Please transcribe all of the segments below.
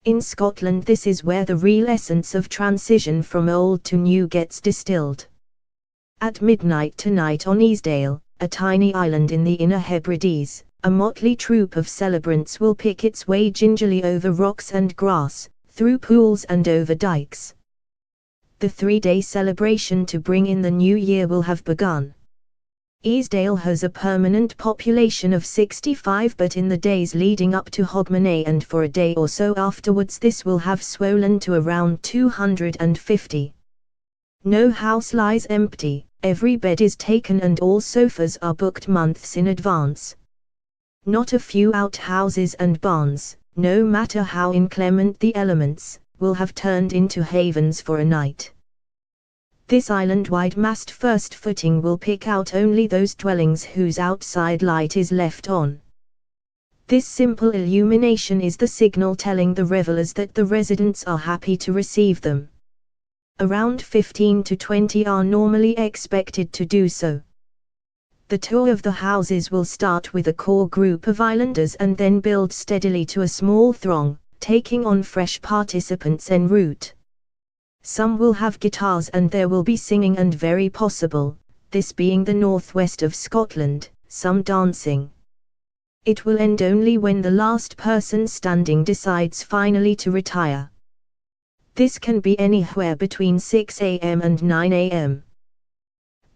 In Scotland, this is where the real essence of transition from old to new gets distilled. At midnight tonight on Easdale, a tiny island in the Inner Hebrides, a motley troop of celebrants will pick its way gingerly over rocks and grass, through pools and over dikes. The 3-day celebration to bring in the new year will have begun. Easdale has a permanent population of 65, but in the days leading up to Hogmanay and for a day or so afterwards this will have swollen to around 250. No house lies empty, every bed is taken and all sofas are booked months in advance. Not a few outhouses and barns, no matter how inclement the elements, will have turned into havens for a night. This island-wide massed first footing will pick out only those dwellings whose outside light is left on. This simple illumination is the signal telling the revelers that the residents are happy to receive them. Around 15 to 20 are normally expected to do so. The tour of the houses will start with a core group of islanders and then build steadily to a small throng, taking on fresh participants en route. Some will have guitars and there will be singing and very possible, this being the northwest of Scotland, some dancing. It will end only when the last person standing decides finally to retire. This can be anywhere between 6 a.m. and 9 a.m.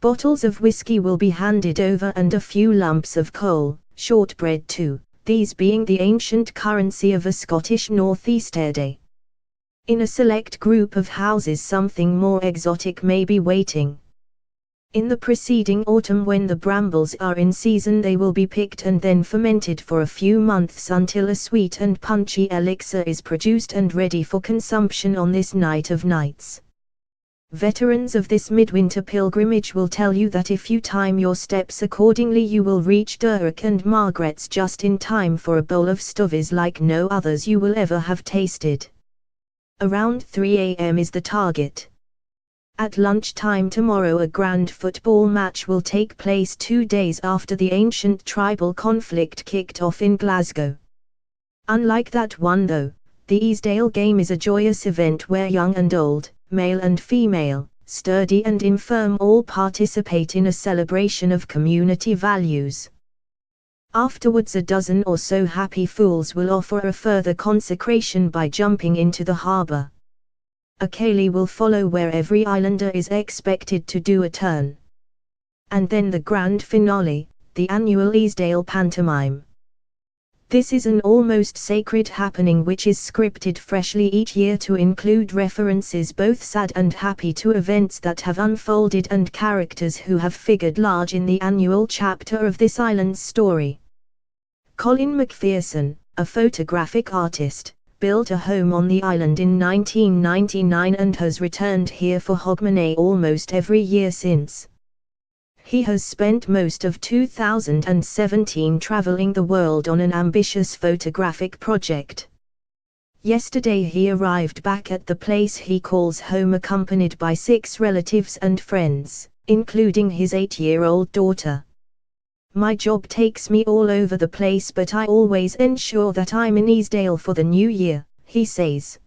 Bottles of whiskey will be handed over and a few lumps of coal, shortbread too, these being the ancient currency of a Scottish northeasterday. In a select group of houses something more exotic may be waiting. In the preceding autumn, when the brambles are in season, they will be picked and then fermented for a few months until a sweet and punchy elixir is produced and ready for consumption on this night of nights. Veterans of this midwinter pilgrimage will tell you that if you time your steps accordingly you will reach Durrock and Margaret's just in time for a bowl of stovies like no others you will ever have tasted. Around 3 a.m. is the target. At lunchtime tomorrow a grand football match will take place 2 days after the ancient tribal conflict kicked off in Glasgow. Unlike that one though, the Easdale game is a joyous event where young and old, male and female, sturdy and infirm all participate in a celebration of community values. Afterwards a dozen or so happy fools will offer a further consecration by jumping into the harbour. A ceilidh will follow where every islander is expected to do a turn. And then the grand finale, the annual Easdale pantomime. This is an almost sacred happening which is scripted freshly each year to include references both sad and happy to events that have unfolded and characters who have figured large in the annual chapter of this island's story. Colin Macpherson, a photographic artist, built a home on the island in 1999 and has returned here for Hogmanay almost every year since. He has spent most of 2017 traveling the world on an ambitious photographic project. Yesterday he arrived back at the place he calls home accompanied by 6 relatives and friends, including his 8-year-old daughter. My job takes me all over the place, but I always ensure that I'm in Easdale for the new year, he says.